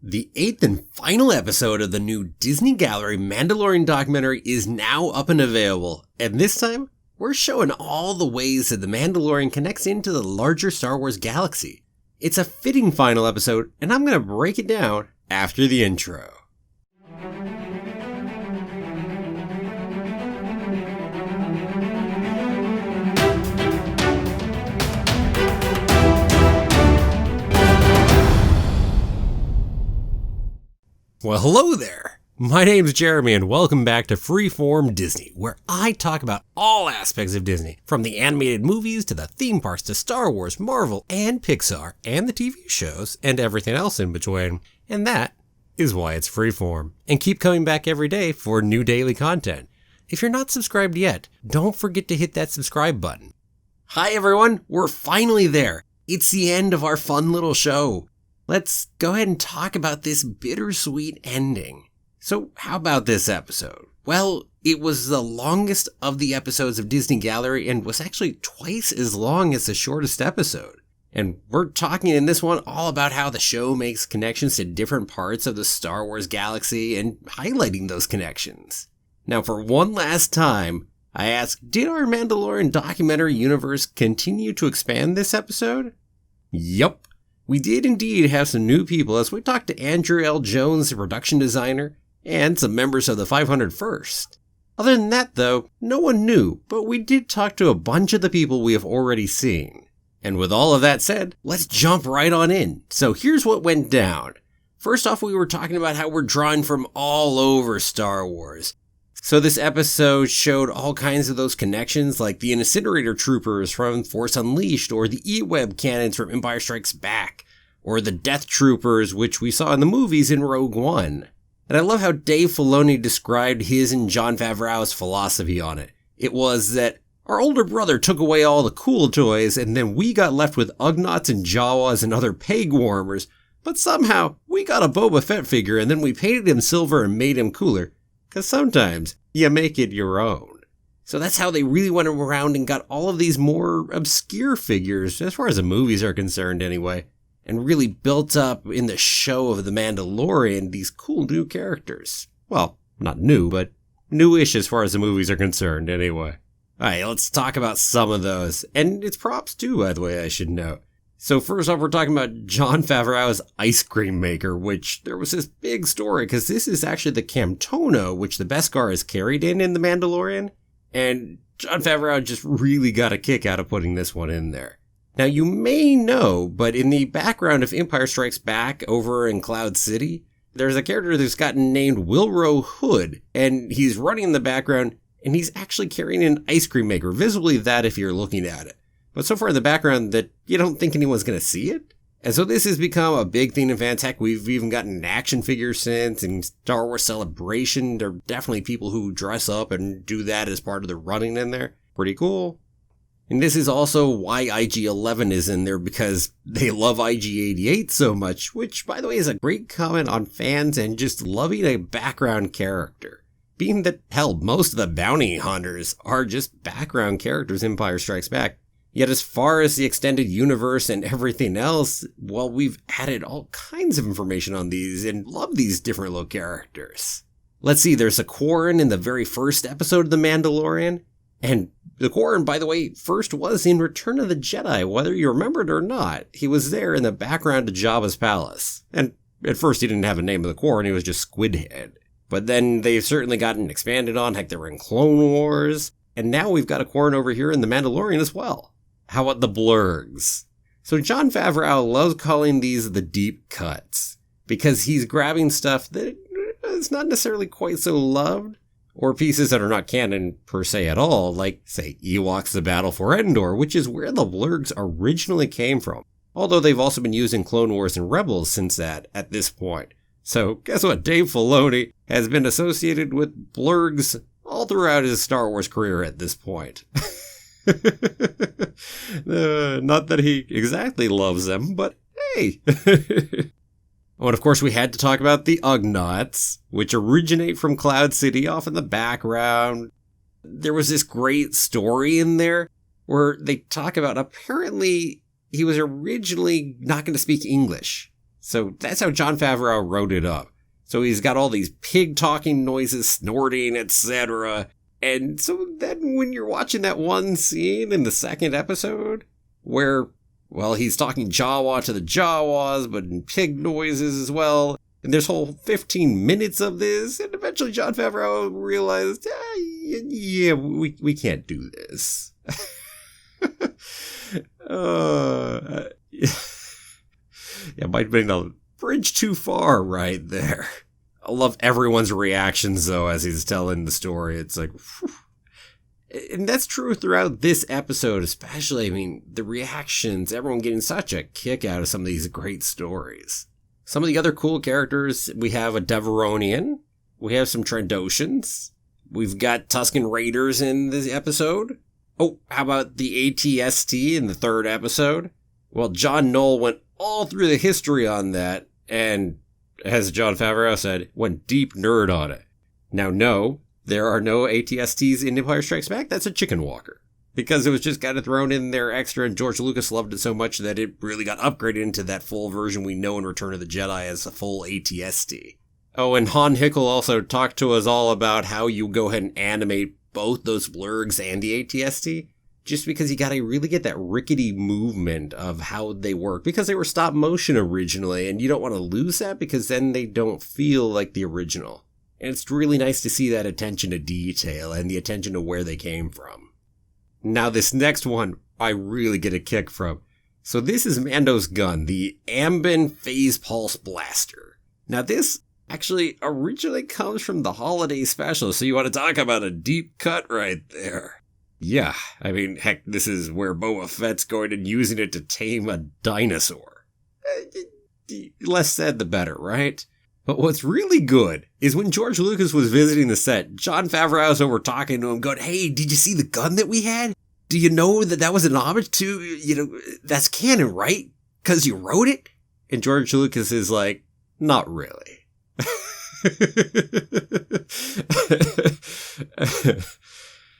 The 8th and final episode of the new Disney Gallery Mandalorian documentary is now up and available, and this time, we're showing all the ways that the Mandalorian connects into the larger Star Wars galaxy. It's a fitting final episode, and I'm going to break it down after the intro. Well, hello there. My name's Jeremy and welcome back to Freeform Disney, where I talk about all aspects of Disney, from the animated movies to the theme parks to Star Wars, Marvel, and Pixar, and the TV shows, and everything else in between. And that is why it's Freeform. And keep coming back every day for new daily content. If you're not subscribed yet, don't forget to hit that subscribe button. Hi everyone, we're finally there. It's the end of our fun little show. Let's go ahead and talk about this bittersweet ending. So how about this episode? Well, it was the longest of the episodes of Disney Gallery and was actually twice as long as the shortest episode. And we're talking in this one all about how the show makes connections to different parts of the Star Wars galaxy and highlighting those connections. Now for one last time, I ask, did our Mandalorian documentary universe continue to expand this episode? Yup. We did indeed have some new people as we talked to Andrew L. Jones, the production designer, and some members of the 501st. Other than that, though, no one new, but we did talk to a bunch of the people we have already seen. And with all of that said, let's jump right on in. So here's what went down. First off, we were talking about how we're drawing from all over Star Wars. So this episode showed all kinds of those connections, like the Incinerator Troopers from Force Unleashed, or the E-Web cannons from Empire Strikes Back, or the Death Troopers, which we saw in the movies in Rogue One. And I love how Dave Filoni described his and Jon Favreau's philosophy on it. It was that our older brother took away all the cool toys, and then we got left with Ugnaughts and Jawas and other peg warmers, but somehow we got a Boba Fett figure and then we painted him silver and made him cooler. Because sometimes you make it your own. So that's how they really went around and got all of these more obscure figures, as far as the movies are concerned anyway, and really built up in the show of The Mandalorian these cool new characters. Well, not new, but newish as far as the movies are concerned anyway. Alright, let's talk about some of those. And it's props too, by the way, I should note. So first off, we're talking about Jon Favreau's ice cream maker, which there was this big story, because this is actually the Camtono, which the Beskar is carried in The Mandalorian, and Jon Favreau just really got a kick out of putting this one in there. Now you may know, but in the background of Empire Strikes Back over in Cloud City, there's a character that's gotten named Willrow Hood, and he's running in the background, and he's actually carrying an ice cream maker, visibly that if you're looking at it. But so far in the background that you don't think anyone's going to see it. And so this has become a big thing in fans. Heck, we've even gotten an action figure since, and Star Wars Celebration. There are definitely people who dress up and do that as part of the running in there. Pretty cool. And this is also why IG-11 is in there, because they love IG-88 so much, which, by the way, is a great comment on fans and just loving a background character. Being that, hell, most of the bounty hunters are just background characters in Empire Strikes Back. Yet as far as the extended universe and everything else, well, we've added all kinds of information on these and love these different little characters. Let's see, there's a Quarren in the very first episode of The Mandalorian. And the Quarren, by the way, first was in Return of the Jedi, whether you remember it or not. He was there in the background of Jabba's palace. And at first he didn't have a name of the Quarren, he was just Squidhead. But then they've certainly gotten expanded on, heck, they were in Clone Wars. And now we've got a Quarren over here in The Mandalorian as well. How about the blurgs? So Jon Favreau loves calling these the deep cuts, because he's grabbing stuff that is not necessarily quite so loved, or pieces that are not canon per se at all, like, say, Ewoks The Battle for Endor, which is where the blurgs originally came from, although they've also been used in Clone Wars and Rebels since that, at this point. So guess what? Dave Filoni has been associated with blurgs all throughout his Star Wars career at this point. Not that he exactly loves them, but hey. Oh, and of course we had to talk about the Ugnaughts, which originate from Cloud City off in the background. There was this great story in there where they talk about apparently he was originally not going to speak English. So that's how Jon Favreau wrote it up. So he's got all these pig talking noises, snorting, etc. And so then when you're watching that one scene in the second episode where, well, he's talking Jawa to the Jawas, but in pig noises as well. And there's whole 15 minutes of this. And eventually Jon Favreau realized, yeah, we can't do this. Yeah, might have been a bridge too far right there. I love everyone's reactions, though, as he's telling the story. It's like, whew. And that's true throughout this episode, especially. I mean, the reactions, everyone getting such a kick out of some of these great stories. Some of the other cool characters, we have a Deveronian. We have some Trandoshans. We've got Tusken Raiders in this episode. Oh, how about the ATST in the third episode? Well, John Knoll went all through the history on that, and as Jon Favreau said, went deep nerd on it. Now, no, there are no ATSTs in Empire Strikes Back. That's a chicken walker. Because it was just kind of thrown in there extra, and George Lucas loved it so much that it really got upgraded into that full version we know in Return of the Jedi as a full ATST. Oh, and Han Hickel also talked to us all about how you go ahead and animate both those blurgs and the ATST. Just because you gotta really get that rickety movement of how they work. Because they were stop motion originally, and you don't want to lose that because then they don't feel like the original. And it's really nice to see that attention to detail and the attention to where they came from. Now this next one, I really get a kick from. So this is Mando's gun, the Ambin Phase Pulse Blaster. Now this actually originally comes from the holiday special, so you want to talk about a deep cut right there. Yeah, I mean, heck, this is where Boba Fett's going and using it to tame a dinosaur. Less said, the better, right? But what's really good is when George Lucas was visiting the set, Jon Favreau was over talking to him, going, hey, did you see the gun that we had? Do you know that was an homage to, that's canon, right? Because you wrote it? And George Lucas is like, not really.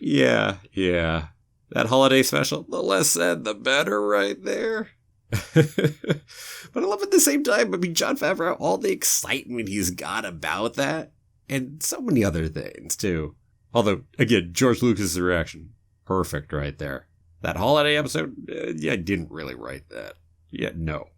Yeah. That holiday special, the less said, the better right there. But I love at the same time, I mean, Jon Favreau, all the excitement he's got about that, and so many other things, too. Although, again, George Lucas' reaction, perfect right there. That holiday episode, I didn't really write that. Yeah, no.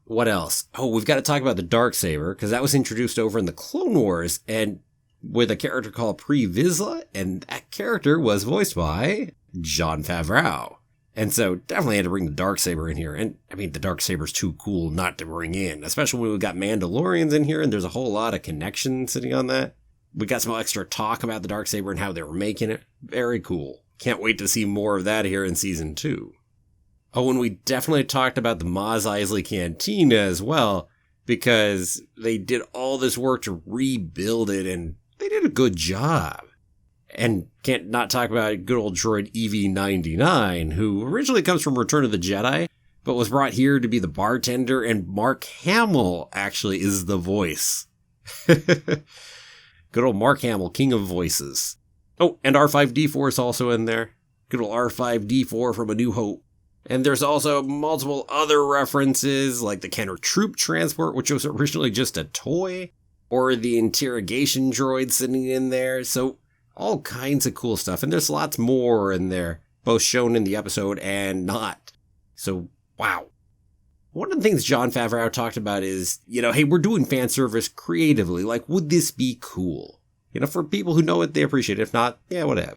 What else? Oh, we've got to talk about the Darksaber, because that was introduced over in the Clone Wars, and with a character called Pre Vizsla, and that character was voiced by Jon Favreau. And so definitely had to bring the Darksaber in here. And I mean, the Darksaber's too cool not to bring in, especially when we've got Mandalorians in here and there's a whole lot of connection sitting on that. We got some extra talk about the Darksaber and how they were making it. Very cool. Can't wait to see more of that here in season 2. Oh, and we definitely talked about the Mos Eisley Cantina as well, because they did all this work to rebuild it and they did a good job. And can't not talk about good old droid EV-99, who originally comes from Return of the Jedi, but was brought here to be the bartender, and Mark Hamill actually is the voice. Good old Mark Hamill, king of voices. Oh, and R5-D4 is also in there. Good old R5-D4 from A New Hope. And there's also multiple other references, like the Kenner Troop Transport, which was originally just a toy, or the interrogation droid sitting in there. So all kinds of cool stuff. And there's lots more in there, both shown in the episode and not. So, wow. One of the things Jon Favreau talked about is, hey, we're doing fan service creatively. Like, would this be cool? For people who know it, they appreciate it. If not, yeah, whatever.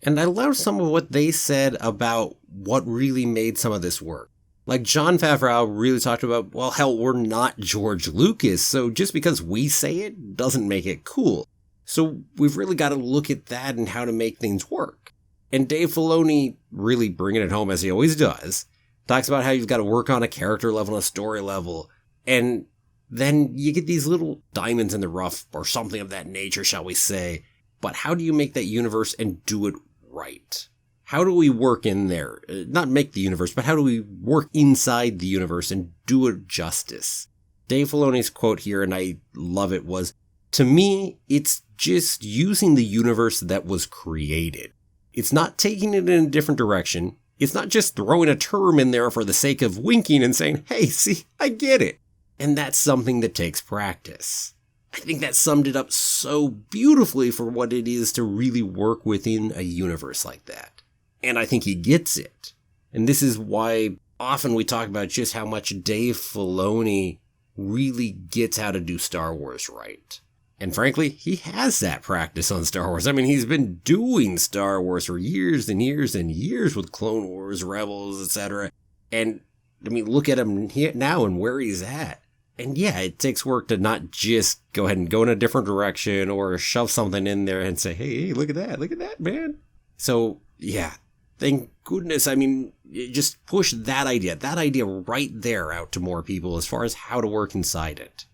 And I love some of what they said about what really made some of this work. Like, Jon Favreau really talked about, well, hell, we're not George Lucas, so just because we say it doesn't make it cool. So we've really got to look at that and how to make things work. And Dave Filoni, really bringing it home as he always does, talks about how you've got to work on a character level and a story level. And then you get these little diamonds in the rough or something of that nature, shall we say. But how do you make that universe and do it right? How do we work in there? Not make the universe, but how do we work inside the universe and do it justice? Dave Filoni's quote here, and I love it, was, to me, it's just using the universe that was created. It's not taking it in a different direction. It's not just throwing a term in there for the sake of winking and saying, hey, see, I get it. And that's something that takes practice. I think that summed it up so beautifully for what it is to really work within a universe like that. And I think he gets it. And this is why often we talk about just how much Dave Filoni really gets how to do Star Wars right. And frankly, he has that practice on Star Wars. I mean, he's been doing Star Wars for years and years and years with Clone Wars, Rebels, etc. And, I mean, look at him now and where he's at. And yeah, it takes work to not just go ahead and go in a different direction or shove something in there and say, hey, look at that, man. So, yeah, thank goodness. I mean, just push that idea right there out to more people as far as how to work inside it.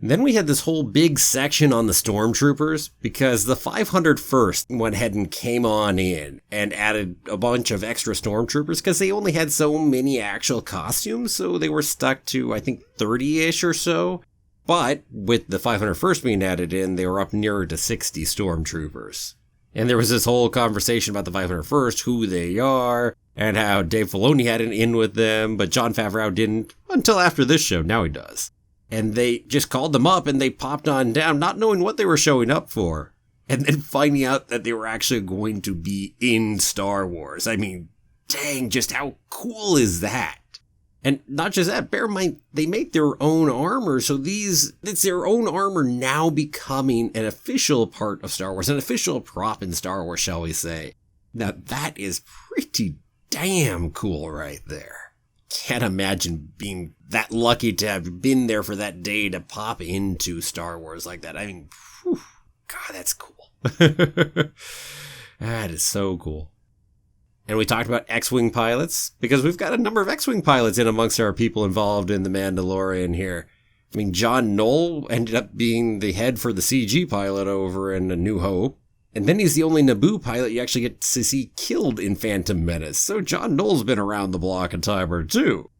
And then we had this whole big section on the Stormtroopers because the 501st went ahead and came on in and added a bunch of extra Stormtroopers because they only had so many actual costumes, so they were stuck to, I think, 30-ish or so. But with the 501st being added in, they were up nearer to 60 Stormtroopers. And there was this whole conversation about the 501st, who they are, and how Dave Filoni had an in with them, but Jon Favreau didn't until after this show. Now he does. And they just called them up and they popped on down, not knowing what they were showing up for. And then finding out that they were actually going to be in Star Wars. I mean, dang, just how cool is that? And not just that, bear in mind, they make their own armor. So it's their own armor now becoming an official part of Star Wars, an official prop in Star Wars, shall we say. Now that is pretty damn cool right there. Can't imagine being that lucky to have been there for that day to pop into Star Wars like that. I mean, whew, God, that's cool. That is so cool. And we talked about X-Wing pilots because we've got a number of X-Wing pilots in amongst our people involved in The Mandalorian here. I mean, John Knoll ended up being the head for the CG pilot over in A New Hope. And then he's the only Naboo pilot you actually get to see killed in Phantom Menace. So John Knoll's been around the block a time or two.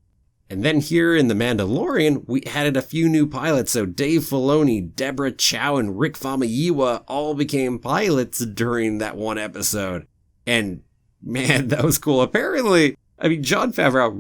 And then here in The Mandalorian, we added a few new pilots. So Dave Filoni, Deborah Chow, and Rick Famuyiwa all became pilots during that one episode. And man, that was cool. Apparently, I mean, Jon Favreau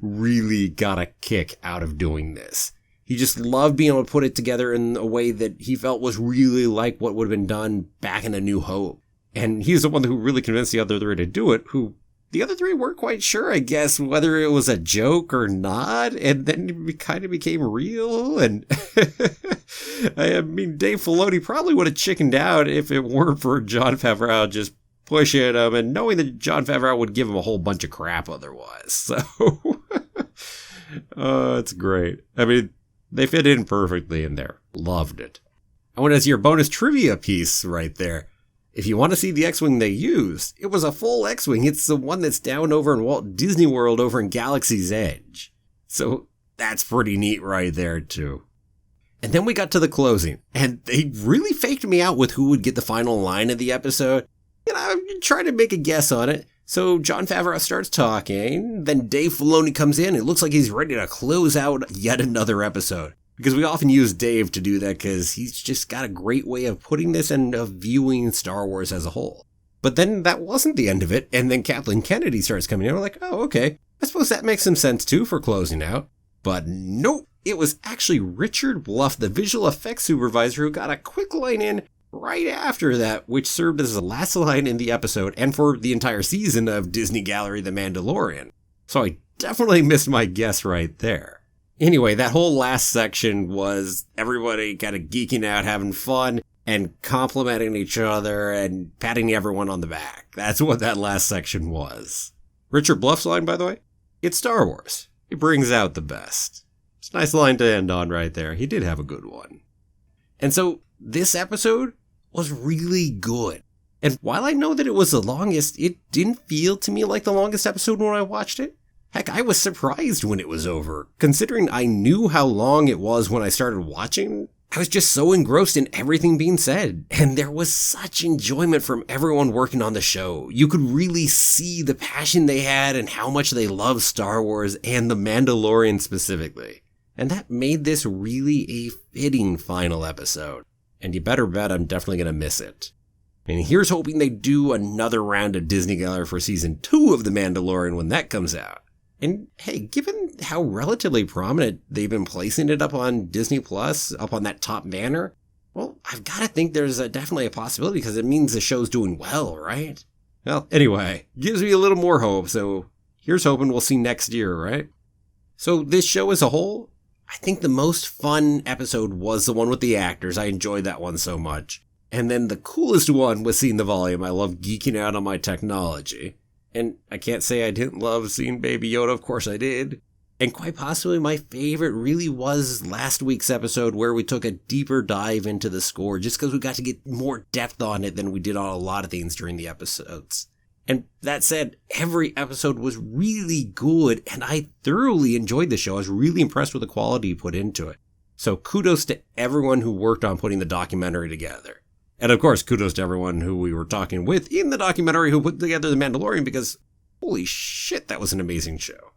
really got a kick out of doing this. He just loved being able to put it together in a way that he felt was really like what would have been done back in A New Hope. And he's the one who really convinced the other three to do it, who the other three weren't quite sure, I guess, whether it was a joke or not. And then it kind of became real. And I mean, Dave Filoni probably would have chickened out if it weren't for Jon Favreau just pushing him and knowing that Jon Favreau would give him a whole bunch of crap otherwise. So, it's great. I mean, they fit in perfectly in there. Loved it. I want to see your bonus trivia piece right there. If you want to see the X-Wing they used, it was a full X-Wing. It's the one that's down over in Walt Disney World over in Galaxy's Edge. So that's pretty neat right there too. And then we got to the closing, and they really faked me out with who would get the final line of the episode. And I'm trying to make a guess on it. So Jon Favreau starts talking, then Dave Filoni comes in. It looks like he's ready to close out yet another episode. Because we often use Dave to do that because he's just got a great way of putting this and of viewing Star Wars as a whole. But then that wasn't the end of it. And then Kathleen Kennedy starts coming in. We're like, oh, okay. I suppose that makes some sense too for closing out. But nope. It was actually Richard Bluff, the visual effects supervisor, who got a quick line in right after that, which served as the last line in the episode and for the entire season of Disney Gallery The Mandalorian. So I definitely missed my guess right there. Anyway, that whole last section was everybody kind of geeking out, having fun, and complimenting each other and patting everyone on the back. That's what that last section was. Richard Bluff's line, by the way, it's Star Wars. It brings out the best. It's a nice line to end on right there. He did have a good one. And so this episode was really good. And while I know that it was the longest, it didn't feel to me like the longest episode when I watched it. Heck, I was surprised when it was over. Considering I knew how long it was when I started watching, I was just so engrossed in everything being said. And there was such enjoyment from everyone working on the show. You could really see the passion they had and how much they love Star Wars and The Mandalorian specifically. And that made this really a fitting final episode. And you better bet I'm definitely going to miss it. And here's hoping they do another round of Disney Gallery for season 2 of The Mandalorian when that comes out. And hey, given how relatively prominent they've been placing it up on Disney Plus, up on that top banner, well, I've got to think there's definitely a possibility because it means the show's doing well, right? Well, anyway, gives me a little more hope, so here's hoping we'll see next year, right? So this show as a whole, I think the most fun episode was the one with the actors. I enjoyed that one so much. And then the coolest one was seeing the volume. I love geeking out on my technology. And I can't say I didn't love seeing Baby Yoda, of course I did. And quite possibly my favorite really was last week's episode where we took a deeper dive into the score just because we got to get more depth on it than we did on a lot of things during the episodes. And that said, every episode was really good and I thoroughly enjoyed the show. I was really impressed with the quality put into it. So kudos to everyone who worked on putting the documentary together. And of course, kudos to everyone who we were talking with in the documentary who put together The Mandalorian because holy shit, that was an amazing show.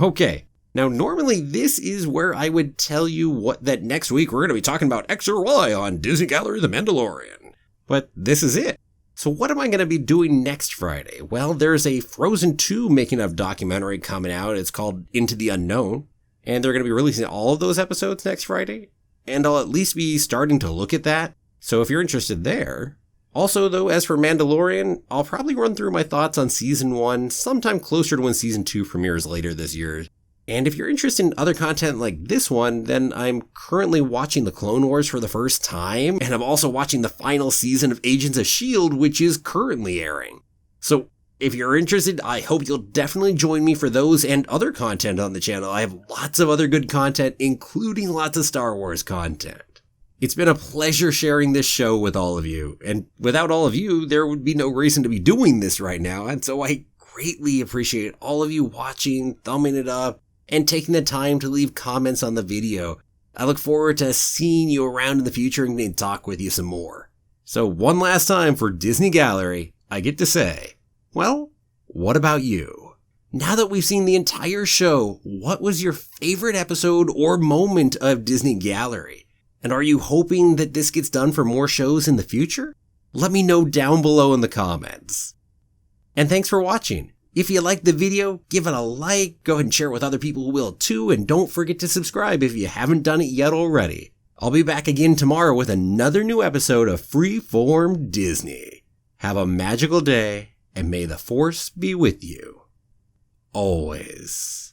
Okay, now normally this is where I would tell you that next week we're going to be talking about X or Y on Disney Gallery The Mandalorian. But this is it. So what am I going to be doing next Friday? Well, there's a Frozen 2 making of documentary coming out. It's called Into the Unknown. And they're going to be releasing all of those episodes next Friday. And I'll at least be starting to look at that. So if you're interested there. Also, though, as for Mandalorian, I'll probably run through my thoughts on Season 1 sometime closer to when Season 2 premieres later this year. And if you're interested in other content like this one, then I'm currently watching The Clone Wars for the first time, and I'm also watching the final season of Agents of S.H.I.E.L.D., which is currently airing. So if you're interested, I hope you'll definitely join me for those and other content on the channel. I have lots of other good content, including lots of Star Wars content. It's been a pleasure sharing this show with all of you, and without all of you, there would be no reason to be doing this right now, and so I greatly appreciate all of you watching, thumbing it up, and taking the time to leave comments on the video. I look forward to seeing you around in the future and getting to talk with you some more. So one last time for Disney Gallery, I get to say, well, what about you? Now that we've seen the entire show, what was your favorite episode or moment of Disney Gallery? And are you hoping that this gets done for more shows in the future? Let me know down below in the comments. And thanks for watching. If you liked the video, give it a like, go ahead and share it with other people who will too, and don't forget to subscribe if you haven't done it yet already. I'll be back again tomorrow with another new episode of Freeform Disney. Have a magical day, and may the Force be with you. Always.